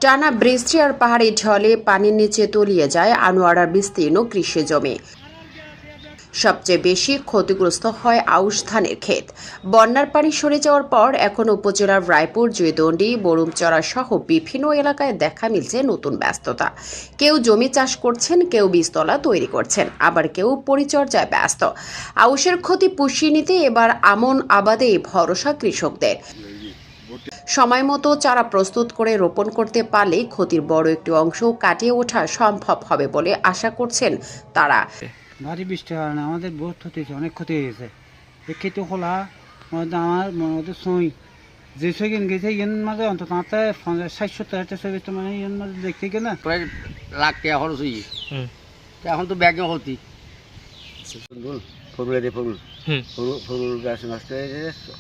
টানা বৃষ্টি আর পাহাড়ি ঢলে পানির নিচে তলিয়ে যায় আনোয়ারার বিস্তীর্ণ কৃষি জমি। সবচেয়ে বেশি ক্ষতিগ্রস্ত হয় আউশ ধানের ক্ষেত। বন্যার পানি সরে যাওয়ার পর এখন উপজেলার রায়পুর, জয়দণ্ডী, বরুমচড়া সহ বিভিন্ন এলাকায় দেখা মিলছে নতুন ব্যস্ততা। কেউ জমি চাষ করছেন, কেউ বীজতলা তৈরি করছেন, আবার কেউ পরিচর্যায় ব্যস্ত। আউশের ক্ষতি পুষিয়ে নিতে এবার আমন আবাদেই ভরসা কৃষকদের। সময় মতো চারা প্রস্তুত করে রোপণ করতে পারলেই ক্ষতির বড় একটি অংশ কাটিয়ে ওঠা সম্ভব হবে বলে আশা করছেন তারা। ভারী বৃষ্টির কারণে আমাদের বহুত ক্ষতি হয়েছে, অনেক ক্ষতি হয়েছে। এই খেতে খোলা আমার মনে হচ্ছে সই যে সই কিন গেছে ইয়ের মাঝে অন্তত 60-70 ছবি তো মানে ইয়ের মাঝে দেখতে গেলে প্রায় লাখ টাকা খরচ হয়ে এখন তো ব্যাগে হতি ফুল গাছ নষ্ট হয়ে গেছে।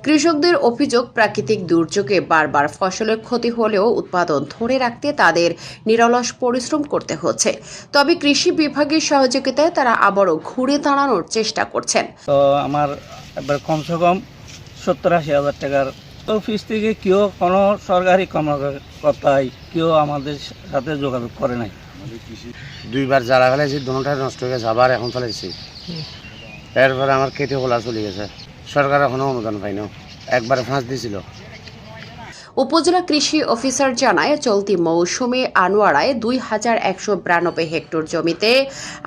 কৃষকদের অভিযোগ, প্রাকৃতিক দুর্যোগে বারবার ফসলের ক্ষতি হলেও উৎপাদন ধরে রাখতে তাদের নিরলস পরিশ্রম করতে হচ্ছে। তবে কৃষি বিভাগের সহযোগিতায় তারা আবারও ঘুরে দাঁড়ানোর চেষ্টা করছেন। তো আমার এবার কমসে কম 70-80 হাজার টাকার অফিস থেকে কেউ কোনো সরকারি কর্মকর্তাই কেউ আমাদের সাথে যোগাযোগ করে নাই। দুইবার জ্বালা ফেলেছি, দুটা নষ্ট হয়ে গেছে, আবার এখন ফেলেছি। এরপরে আমার খেতে খোলা চলে গেছে, সরকার এখনো অনুদান পাইনি, একবারে ফাঁস দিয়েছিল। উপজেলা কৃষি অফিসার জানায়, চলতি মৌসুমে আনোয়ারায় 2192 হেক্টর জমিতে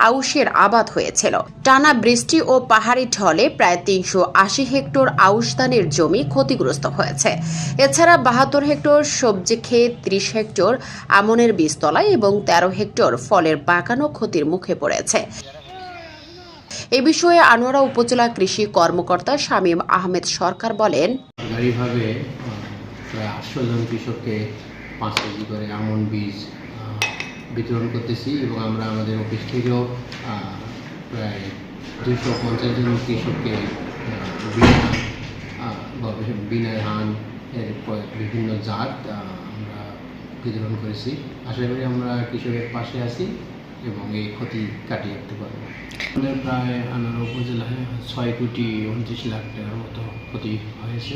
আউশের আবাদ হয়েছিল। টানা বৃষ্টি ও পাহাড়ি ঢলে প্রায় 380 হেক্টর আউশ ধানের জমি ক্ষতিগ্রস্ত হয়েছে। এছাড়া 72 হেক্টর সবজি ক্ষেত, 30 হেক্টর আমনের বীজতলা এবং 13 হেক্টর ফলের বাগানও ক্ষতির মুখে পড়েছে। এ বিষয়ে আনোয়ারা উপজেলা কৃষি কর্মকর্তা শামীম আহমেদ সরকার বলেন, সরকারিভাবে প্রায় 800 জন কৃষককে 5 কেজি করে আমন বীজ বিতরণ করতেছি এবং আমরা আমাদের অফিস থেকেও প্রায় 250 জন কৃষককে বিনা ধান এর বিভিন্ন জাত আমরা বিতরণ করেছি। আশা করি আমরা কৃষকের পাশে আছি এবং এই ক্ষতি কাটিয়ে উঠতে পারব। আমাদের প্রায় আনোয়ারা উপজেলায় 6 কোটি 29 লাখ টাকার মতো ক্ষতি হয়েছে।